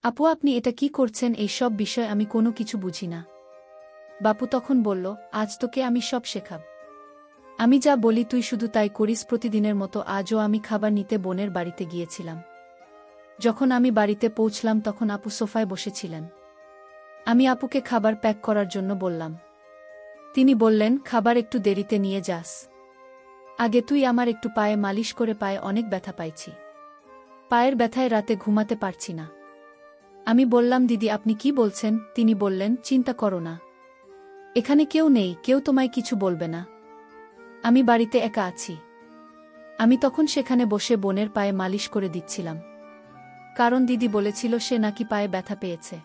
আপু আপনি এটা কি করছেন? এই সব বিষয় আমি কোনো কিছু বুঝি না। বাপু তখন বলল, আজ তোকে আমি সব শেখাব। আমি যা বলি তুই শুধু তাই করিস। প্রতিদিনের মতো আজও আমি খাবার নিতে বোনের বাড়িতে গিয়েছিলাম। যখন আমি বাড়িতে পৌঁছলাম তখন আপু সোফায় বসেছিলেন। আমি আপুকে খাবার প্যাক করার জন্য বললাম। তিনি বললেন, খাবার একটু দেরিতে নিয়ে যাস। আগে তুই আমার একটু পায়ে মালিশ করে, পায়ে অনেক ব্যথা পাইছি। পায়ের ব্যথায় রাতে ঘুমাতে পারছি না। আমি বললাম, দিদি আপনি কি বলছেন? তিনি বললেন, চিন্তা করো না, এখানে কেউ নেই, কেউ তোমায় কিছু বলবে না। আমি বাড়িতে একা আছি। আমি তখন সেখানে বসে বোনের পায়ে মালিশ করে দিচ্ছিলাম, কারণ দিদি বলেছিল সে নাকি পায়ে ব্যথা পেয়েছে।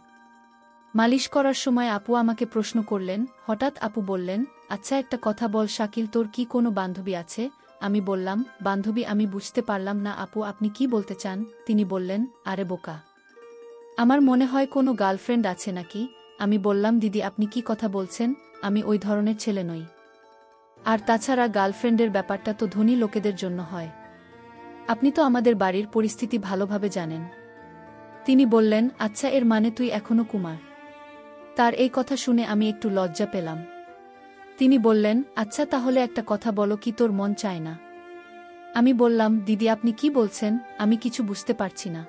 মালিশ করার সময় আপু আমাকে প্রশ্ন করলেন। হঠাৎ আপু বললেন, আচ্ছা একটা কথা বল শাকিল, তোর কি কোনো বান্ধবী আছে? আমি বললাম, বান্ধবী? আমি বুঝতে পারলাম না আপু আপনি কি বলতে চান? তিনি বললেন, আরে বোকা, আমার মনে হয় কোনো গার্লফ্রেন্ড আছে নাকি? আমি বললাম, দিদি আপনি কি কথা বলছেন? আমি ওই ধরনের ছেলে নই। আর তাছাড়া গার্লফ্রেন্ডের ব্যাপারটা তো ধনী লোকেদের জন্য হয়। আপনি তো আমাদের বাড়ির পরিস্থিতি ভালোভাবে জানেন। তিনি বললেন, আচ্ছা এর মানে তুই এখনো কুমার? তার এই কথা শুনে আমি একটু লজ্জা পেলাম। তিনি বললেন, আচ্ছা তাহলে একটা কথা বলো, কি তোর মন চায় না? আমি বললাম, দিদি আপনি কি বলছেন? আমি কিছু বুঝতে পারছি না।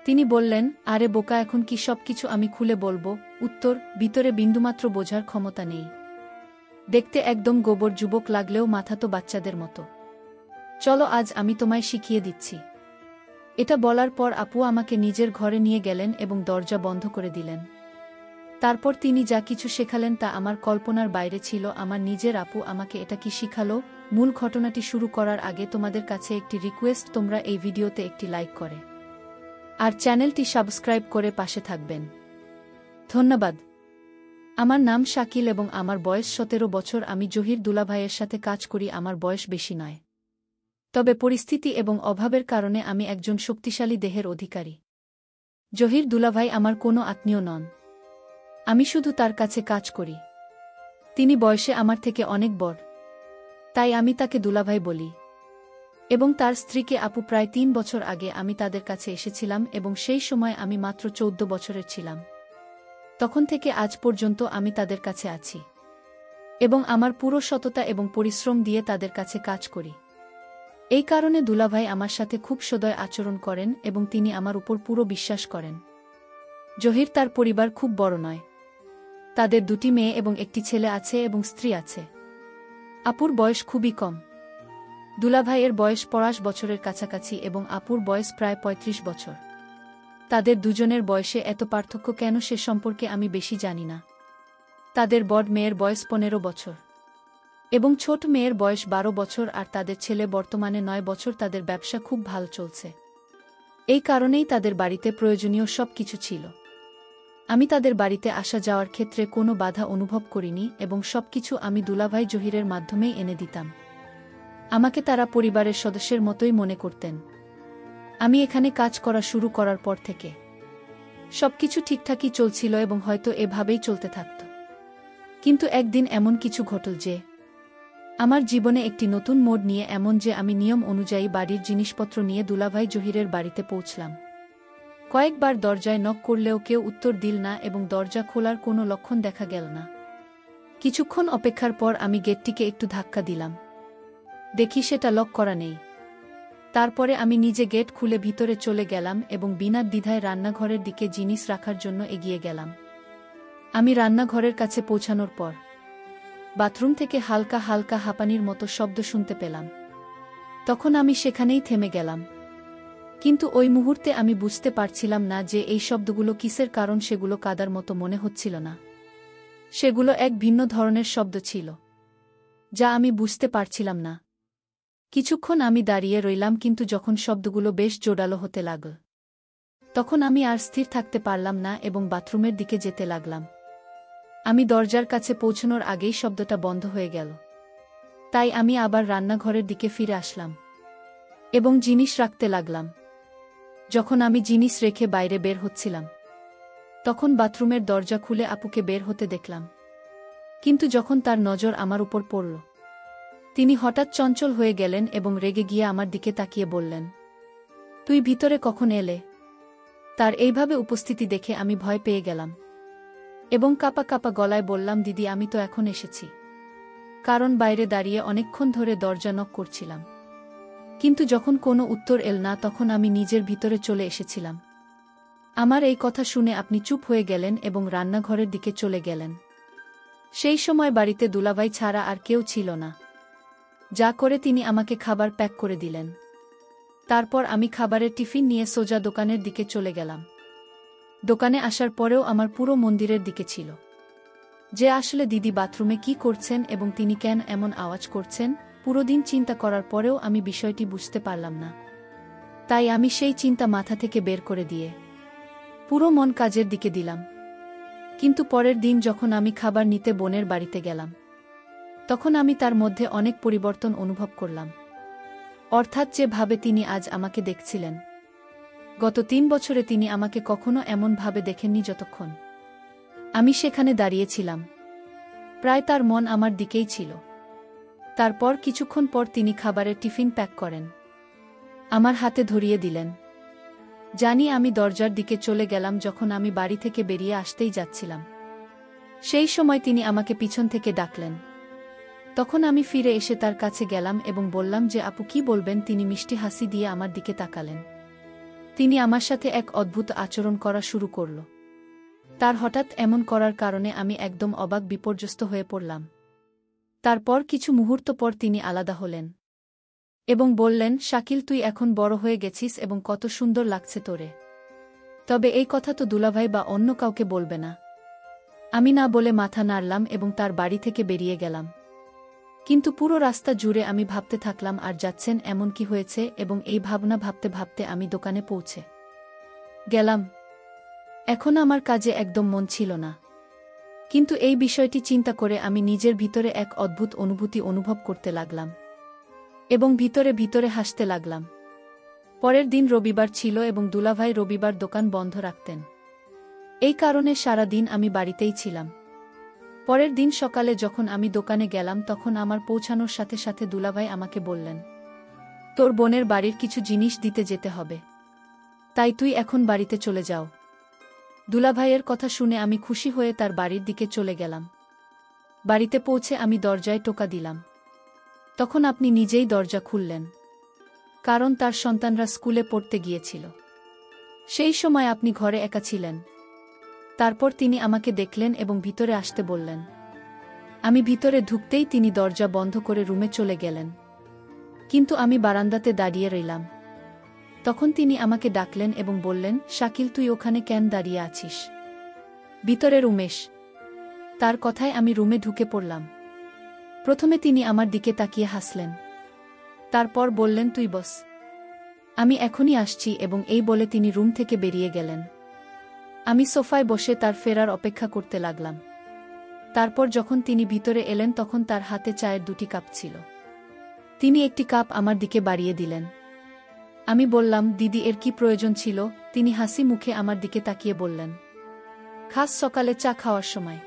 তিনি বললেন, আরে বোকা, এখন কি সব কিছু আমি খুলে বলবো? উত্তর, ভিতরে বিন্দুমাত্র বোঝার ক্ষমতা নেই। দেখতে একদম গোবর যুবক লাগলেও মাথা তো বাচ্চাদের মতো। চলো আজ আমি তোমায় শিখিয়ে দিচ্ছি। এটা বলার পর আপু আমাকে নিজের ঘরে নিয়ে গেলেন এবং দরজা বন্ধ করে দিলেন। তারপর তিনি যা কিছু শেখালেন তা আমার কল্পনার বাইরে ছিল। আমার নিজের আপু আমাকে এটা কি শিখালো? মূল ঘটনাটি শুরু করার আগে তোমাদের কাছে একটি রিকোয়েস্ট, তোমরা এই ভিডিওতে একটি লাইক করে আর চ্যানেলটি সাবস্ক্রাইব করে পাশে থাকবেন। ধন্যবাদ। আমার নাম শাকিল এবং আমার বয়স 17 বছর। আমি জহির দুলাভাইয়ের সাথে কাজ করি। আমার বয়স বেশি নয়, তবে পরিস্থিতি এবং অভাবের কারণে আমি একজন শক্তিশালী দেহের অধিকারী। জহির দুলাভাই আমার কোনো আত্মীয় নন, আমি শুধু তার কাছে কাজ করি। তিনি বয়সে আমার থেকে অনেক বড়, তাই আমি তাকে দুলাভাই বলি। এবং তার স্ত্রীকে আপু। প্রায় 3 বছর আগে আমি তাদের কাছে এসেছিলাম এবং সেই সময় আমি মাত্র 14 বছরের ছিলাম। তখন থেকে আজ পর্যন্ত আমি তাদের কাছে আছি এবং আমার পুরো সততা এবং পরিশ্রম দিয়ে তাদের কাছে কাজ করি। এই কারণে দুলাভাই আমার সাথে খুব সদয় আচরণ করেন এবং তিনি আমার উপর পুরো বিশ্বাস করেন। জহির তার পরিবার খুব বড় নয়, তাদের 2টি মেয়ে এবং একটি ছেলে আছে এবং স্ত্রী আছে। আপুর বয়স খুবই কম। দুলাভাইয়ের বয়স 50 বছরের কাছাকাছি এবং আপুর বয়স প্রায় 35 বছর। তাদের দুজনের বয়সে এত পার্থক্য কেন সে সম্পর্কে আমি বেশি জানি না। তাদের বড় মেয়ের বয়স 15 বছর এবং ছোট মেয়ের বয়স 12 বছর আর তাদের ছেলে বর্তমানে 9 বছর। তাদের ব্যবসা খুব ভালো চলছে, এই কারণেই তাদের বাড়িতে প্রয়োজনীয় সব কিছু ছিল। আমি তাদের বাড়িতে আসা যাওয়ার ক্ষেত্রে কোনো বাধা অনুভব করিনি এবং সবকিছু আমি দুলাভাই জহিরের মাধ্যমেই এনে দিতাম। আমাকে তারা পরিবারের সদস্যের মতোই মনে করতেন। আমি এখানে কাজ করা শুরু করার পর থেকে সবকিছু ঠিকঠাকই চলছিল এবং হয়তো এভাবেই চলতে থাকত। কিন্তু একদিন এমন কিছু ঘটল যে আমার জীবনে একটি নতুন মোড় নিয়ে, এমন যে আমি নিয়ম অনুযায়ী বাড়ির জিনিসপত্র নিয়ে দুলাভাই জহিরের বাড়িতে পৌঁছলাম। কয়েকবার দরজায় নক করলেও কেউ উত্তর দিল না এবং দরজা খোলার কোনো লক্ষণ দেখা গেল না। কিছুক্ষণ অপেক্ষার পর আমি গেটটিকে একটু ধাক্কা দিলাম, দেখি সেটা লক করা নেই। তারপরে আমি নিজে গেট খুলে ভিতরে চলে গেলাম এবং বিনা দ্বিধায় রান্নাঘরের দিকে জিনিস রাখার জন্য এগিয়ে গেলাম। আমি রান্নাঘরের কাছে পৌঁছানোর পর বাথরুম থেকে হালকা হালকা হাঁপানির মতো শব্দ শুনতে পেলাম। তখন আমি সেখানেই থেমে গেলাম। কিন্তু ওই মুহূর্তে আমি বুঝতে পারছিলাম না যে এই শব্দগুলো কিসের, কারণ সেগুলো কাদার মতো মনে হচ্ছিল না। সেগুলো এক ভিন্ন ধরনের শব্দ ছিল যা আমি বুঝতে পারছিলাম না। কিছুক্ষণ আমি দাঁড়িয়ে রইলাম, কিন্তু যখন শব্দগুলো বেশ জোরালো হতে লাগল তখন আমি আর স্থির থাকতে পারলাম না এবং বাথরুমের দিকে যেতে লাগলাম। আমি দরজার কাছে পৌঁছানোর আগেই শব্দটা বন্ধ হয়ে গেল। তাই আমি আবার রান্নাঘরের দিকে ফিরে আসলাম এবং জিনিস রাখতে লাগলাম। যখন আমি জিনিস রেখে বাইরে বের হচ্ছিলাম তখন বাথরুমের দরজা খুলে আপুকে বের হতে দেখলাম। কিন্তু যখন তার নজর আমার উপর পড়ল, তিনি হঠাৎ চঞ্চল হয়ে গেলেন এবং রেগে গিয়ে আমার দিকে তাকিয়ে বললেন, তুই ভিতরে কখন এলে? তার এইভাবে উপস্থিতি দেখে আমি ভয় পেয়ে গেলাম এবং কাঁপা কাঁপা গলায় বললাম, দিদি আমি তো এখন এসেছি। কারণ বাইরে দাঁড়িয়ে অনেকক্ষণ ধরে দরজা নক করছিলাম, কিন্তু যখন কোনো উত্তর এল না তখন আমি নিজের ভিতরে চলে এসেছিলাম। আমার এই কথা শুনে আপনি চুপ হয়ে গেলেন এবং রান্নাঘরের দিকে চলে গেলেন। সেই সময় বাড়িতে দুলাভাই ছাড়া আর কেউ ছিল না, যা করে তিনি আমাকে খাবার প্যাক করে দিলেন। তারপর আমি খাবারের টিফিন নিয়ে সোজা দোকানের দিকে চলে গেলাম। দোকানে আসার পরেও আমার পুরো মন্দিরের দিকে ছিল যে আসলে দিদি বাথরুমে কি করছেন এবং তিনি কেন এমন আওয়াজ করছেন। পুরো দিন চিন্তা করার পরেও আমি বিষয়টি বুঝতে পারলাম না। তাই আমি সেই চিন্তা মাথা থেকে বের করে দিয়ে পুরো মন কাজের দিকে দিলাম। কিন্তু পরের দিন যখন আমি খাবার নিতে বোনের বাড়িতে গেলাম, তখন আমি তার মধ্যে অনেক পরিবর্তন অনুভব করলাম। অর্থাৎ যেভাবে তিনি আজ আমাকে দেখছিলেন, গত 3 বছরে তিনি আমাকে কখনো এমনভাবে দেখেননি যতক্ষণ আমি সেখানে দাঁড়িয়েছিলাম। প্রায় তার মন আমার দিকেই ছিল। তারপর কিছুক্ষণ পর তিনি খাবারের টিফিন প্যাক করেন, আমার হাতে ধরিয়ে দিলেন। জানি আমি দরজার দিকে চলে গেলাম যখন আমি বাড়ি থেকে বেরিয়ে আসতেই যাচ্ছিলাম। সেই সময় তিনি আমাকে পিছন থেকে ডাকলেন। তখন আমি ফিরে এসে তার কাছে গেলাম এবং বললাম যে আপু কি বলবেন। তিনি মিষ্টি হাসি দিয়ে আমার দিকে তাকালেন। তিনি আমার সাথে এক অদ্ভুত আচরণ করা শুরু করল। তার হঠাৎ এমন করার কারণে আমি একদম অবাক বিপর্যস্ত হয়ে পড়লাম। তারপর কিছু মুহূর্ত পর তিনি আলাদা হলেন এবং বললেন, শাকিল তুই এখন বড় হয়ে গেছিস এবং কত সুন্দর লাগছে তোরে। তবে এই কথা তো দুলাভাই বা অন্য কাউকে বলবে না। আমি না বলে মাথা নাড়লাম এবং তার বাড়ি থেকে বেরিয়ে গেলাম। কিন্তু পুরো রাস্তা জুড়ে আমি ভাবতে থাকলাম আর যাচ্ছেন এমন কি হয়েছে, এবং এই ভাবনা ভাবতে ভাবতে আমি দোকানে পৌঁছে গেলাম। এখন আমার কাজে একদম মন ছিল না, কিন্তু এই বিষয়টি চিন্তা করে আমি নিজের ভিতরে এক অদ্ভুত অনুভূতি অনুভব করতে লাগলাম এবং ভিতরে ভিতরে হাসতে লাগলাম। পরের দিন রবিবার ছিল এবং দুলাভাই রবিবার দোকান বন্ধ রাখতেন। এই কারণে সারা দিন আমি বাড়িতেই ছিলাম। পরের দিন সকালে যখন আমি দোকানে গেলাম তখন আমার পৌঁছানোর সাথে সাথে দুলাভাই আমাকে বললেন, তোর বোনের বাড়ির কিছু জিনিস দিতে যেতে হবে, তাই তুই এখন বাড়িতে চলে যাও। দুলাভাইয়ের কথা শুনে আমি খুশি হয়ে তার বাড়ির দিকে চলে গেলাম। বাড়িতে পৌঁছে আমি দরজায় টোকা দিলাম। তখন আপনি নিজেই দরজা খুললেন, কারণ তার সন্তানরা স্কুলে পড়তে গিয়েছিল। সেই সময় আপনি ঘরে একা ছিলেন। তারপর তিনি আমাকে দেখলেন এবং ভিতরে আসতে বললেন। আমি ভিতরে ঢুকতেই তিনি দরজা বন্ধ করে রুমে চলে গেলেন, কিন্তু আমি বারান্দাতে দাঁড়িয়ে রইলাম। তখন তিনি আমাকে ডাকলেন এবং বললেন, শাকিল তুই ওখানে কেন দাঁড়িয়ে আছিস? ভিতরের উমেশ। তার কথায় আমি রুমে ঢুকে পড়লাম। প্রথমে তিনি আমার দিকে তাকিয়ে হাসলেন, তারপর বললেন, তুই বস, আমি এখনই আসছি, এবং এই বলে তিনি রুম থেকে বেরিয়ে গেলেন। আমি সোফায় বসে তার ফেরার অপেক্ষা করতে লাগলাম। তারপর যখন তিনি ভিতরে এলেন তখন তার হাতে চায়ের 2টি কাপ ছিল। তিনি একটি কাপ আমার দিকে বাড়িয়ে দিলেন। আমি বললাম, দিদি এর কি প্রয়োজন ছিল? তিনি হাসি মুখে আমার দিকে তাকিয়ে বললেন, খাস সকালে চা খাওয়ার সময়,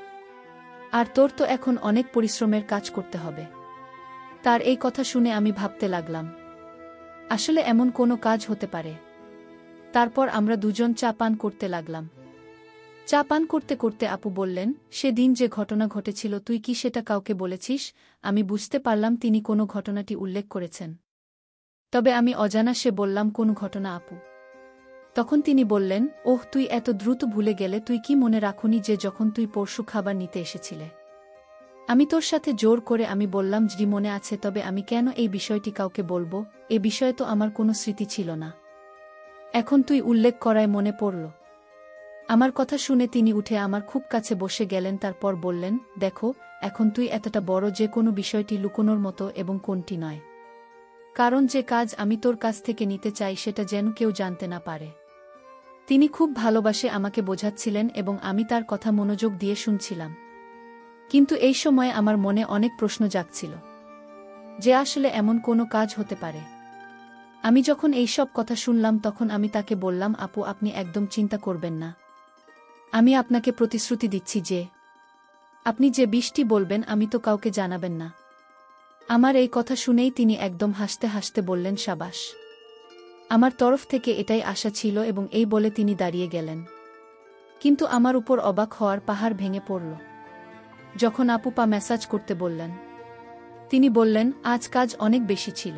আর তোর তো এখন অনেক পরিশ্রমের কাজ করতে হবে। তার এই কথা শুনে আমি ভাবতে লাগলাম, আসলে এমন কোনো কাজ হতে পারে। তারপর আমরা দুজন চা পান করতে লাগলাম। চা পান করতে করতে আপু বললেন, সেদিন যে ঘটনা ঘটেছিল তুই কি সেটা কাউকে বলেছিস? আমি বুঝতে পারলাম তিনি কোনো ঘটনাটি উল্লেখ করেছেন, তবে আমি অজানা সে বললাম, কোন ঘটনা আপু? তখন তিনি বললেন, ওহ তুই এত দ্রুত ভুলে গেলে, তুই কি মনে রাখুনি যে যখন তুই পরশু খাবার নিতে এসেছিলে আমি তোর সাথে জোর করে আমি বললাম জি মনে আছে, তবে আমি কেন এই বিষয়টি কাউকে বলবো? এ বিষয়ে তো আমার কোনো স্মৃতি ছিল না, এখন তুই উল্লেখ করায় মনে পড়ল। আমার কথা শুনে তিনি উঠে আমার খুব কাছে বসে গেলেন। তারপর বললেন, দেখো এখন তুই এতটা বড় যে কোনো বিষয়টি লুকোনোর মতো এবং কোনটি নয়, কারণ যে কাজ আমি তোর কাছ থেকে নিতে চাই সেটা যেন কেউ জানতে না পারে। তিনি খুব ভালোবাসে আমাকে বোঝাচ্ছিলেন এবং আমি তার কথা মনোযোগ দিয়ে শুনছিলাম। কিন্তু এই সময় আমার মনে অনেক প্রশ্ন জাগছিল যে আসলে এমন কোনো কাজ হতে পারে। আমি যখন এই সব কথা শুনলাম তখন আমি তাকে বললাম, আপু আপনি একদম চিন্তা করবেন না, আমি আপনাকে প্রতিশ্রুতি দিচ্ছি যে আপনি যে বিষয়টি বলবেন আমি তো কাউকে জানাবেন না। আমার এই কথা শুনেই তিনি একদম হাসতে হাসতে বললেন, সাবাস, আমার তরফ থেকে এটাই আশা ছিল এবং এই বলে তিনি দাঁড়িয়ে গেলেন। কিন্তু আমার উপর অবাক হওয়ার পাহাড় ভেঙে পড়ল যখন আপু পা ম্যাসাজ করতে বললেন। তিনি বললেন, আজ কাজ অনেক বেশি ছিল।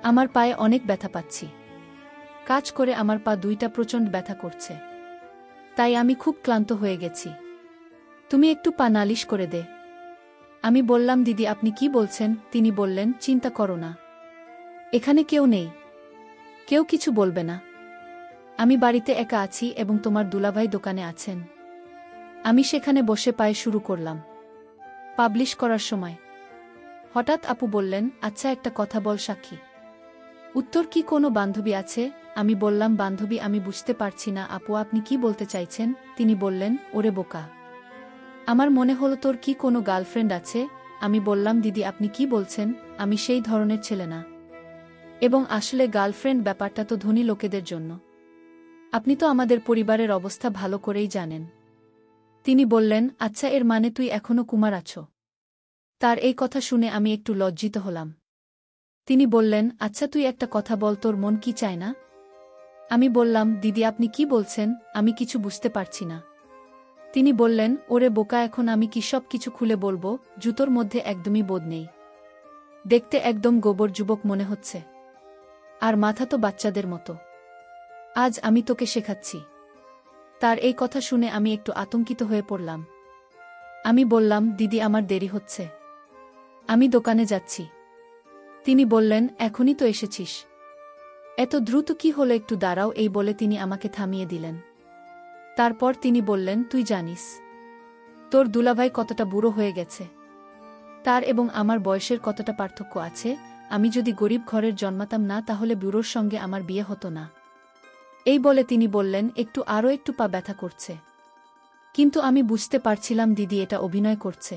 আমার পায়ে অনেক ব্যথা পাচ্ছি। কাজ করে আমার পা দুইটা প্রচণ্ড ব্যথা করছে। তাই আমি খুব ক্লান্ত হয়ে গেছি। তুমি একটু পা নালিশ করে দে। আমি বললাম, দিদি আপনি কি বলছেন? তিনি বললেন, চিন্তা করো না, এখানে কেউ নেই, কেউ কিছু বলবে না। আমি বাড়িতে একা আছি এবং তোমার দুলাভাই দোকানে আছেন। আমি সেখানে বসে পায়ে শুরু করলাম পাবলিশ করার সময় হঠাৎ আপু বললেন, আচ্ছা একটা কথা বল সাক্ষী, উত্তর কি কোনো বান্ধবী আছে? আমি বললাম, বান্ধবী আমি বুঝতে পারছি না আপু, আপনি কি বলতে চাইছেন? তিনি বললেন, ওরে বোকা, আমার মনে হলো তোর কি কোনো গার্লফ্রেন্ড আছে। আমি বললাম, দিদি আপনি কি বলছেন? আমি সেই ধরনের ছেলে না। এবং আসলে গার্লফ্রেন্ড ব্যাপারটা তো ধনী লোকেদের জন্য। আপনি তো আমাদের পরিবারের অবস্থা ভালো করেই জানেন। তিনি বললেন, আচ্ছা এর মানে তুই এখনো কুমার আছো? তার এই কথা শুনে আমি একটু লজ্জিত হলাম। তিনি বললেন, আচ্ছা তুই একটা কথা বল, তোর মন কি চায় না? আমি বললাম, দিদি আপনি কি বলছেন? আমি কিছু বুঝতে পারছি না। তিনি বললেন, ওরে বোকা, এখন আমি কি সব কিছু খুলে বলবো? জুতোর মধ্যে একদমই বোধ নেই, দেখতে একদম গোবর যুবক মনে হচ্ছে, আর মাথা তো বাচ্চাদের মতো। আজ আমি তোকে শেখাচ্ছি। তার এই কথা শুনে আমি একটু আতঙ্কিত হয়ে পড়লাম। আমি বললাম, দিদি আমার দেরি হচ্ছে, আমি দোকানে যাচ্ছি। তিনি বললেন, এখনই তো এসেছিস, এত দ্রুত কি হলো? একটু দাঁড়াও। এই বলে তিনি আমাকে থামিয়ে দিলেন। তারপর তিনি বললেন, তুই জানিস তোর দুলাভাই কতটা বুড়ো হয়ে গেছে? তার এবং আমার বয়সের কতটা পার্থক্য আছে? আমি যদি গরিব ঘরের জন্মাতাম না, তাহলে বুড়োর সঙ্গে আমার বিয়ে হতো না। এই বলে তিনি বললেন, আরও একটু পা ব্যথা করছে। কিন্তু আমি বুঝতে পারছিলাম দিদি এটা অভিনয় করছে,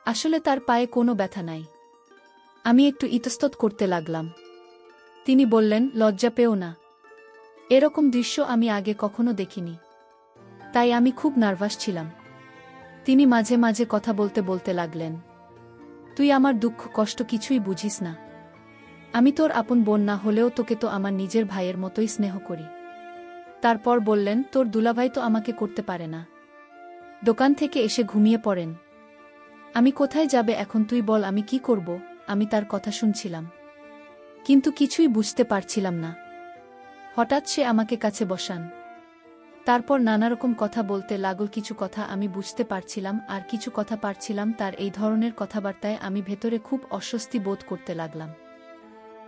আসলে তার পায়ে কোনো ব্যথা নাই। আমি একটু ইতস্তত করতে লাগলাম। তিনি বললেন, লজ্জা পেও না, এরকম দৃশ্য আমি আগে কখনো দেখিনি, তাই আমি খুব নার্ভাস ছিলাম। তিনি মাঝে মাঝে কথা বলতে বলতে লাগলেন, তুই আমার দুঃখ কষ্ট কিছুই বুঝিস না। আমি তোর আপন বোন না হলেও তোকে তো আমার নিজের ভাইয়ের মতোই স্নেহ করি। তারপর বললেন, তোর দুলাভাই তো আমাকে করতে পারে না, দোকান থেকে এসে ঘুমিয়ে পড়েন। আমি কোথায় যাবে এখন তুই বল, আমি কি করব? আমি তার কথা শুনছিলাম, কিন্তু কিছুই বুঝতে পারছিলাম না। হঠাৎ সে আমাকে কাছে বসান, তারপর নানারকম কথা বলতে লাগল। কিছু কথা আমি বুঝতে পারছিলাম আর কিছু কথা পারছিলাম। তার এই ধরনের কথাবার্তায় আমি ভেতরে খুব অস্বস্তি বোধ করতে লাগলাম।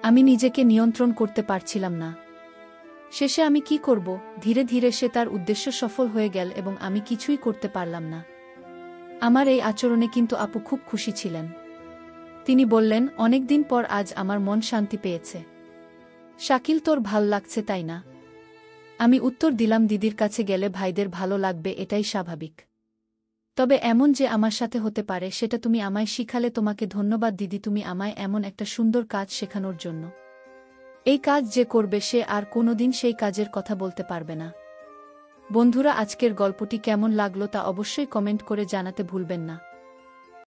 আমি নিজেকে নিয়ন্ত্রণ করতে পারছিলাম না। শেষে আমি কি করব? ধীরে ধীরে সে তার উদ্দেশ্য সফল হয়ে গেল এবং আমি কিছুই করতে পারলাম না। আমার এই আচরণে কিন্তু আপু খুব খুশি ছিলেন। তিনি বললেন, অনেকদিন পর আজ আমার মন শান্তি পেয়েছে। শাকিল, তোর ভাল লাগছে তাই না? আমি উত্তর দিলাম, দিদির কাছে গেলে ভাইদের ভালো লাগবে, এটাই স্বাভাবিক। তবে এমন যে আমার সাথে হতে পারে সেটা তুমি আমায় শিখালে। তোমাকে ধন্যবাদ দিদি, তুমি আমায় এমন একটা সুন্দর কাজ শেখানোর জন্য। এই কাজ যে করবে সে আর কোনোদিন সেই কাজের কথা বলতে পারবে না। বন্ধুরা, আজকের গল্পটি কেমন লাগলো তা অবশ্যই কমেন্ট করে জানাতে ভুলবেন না।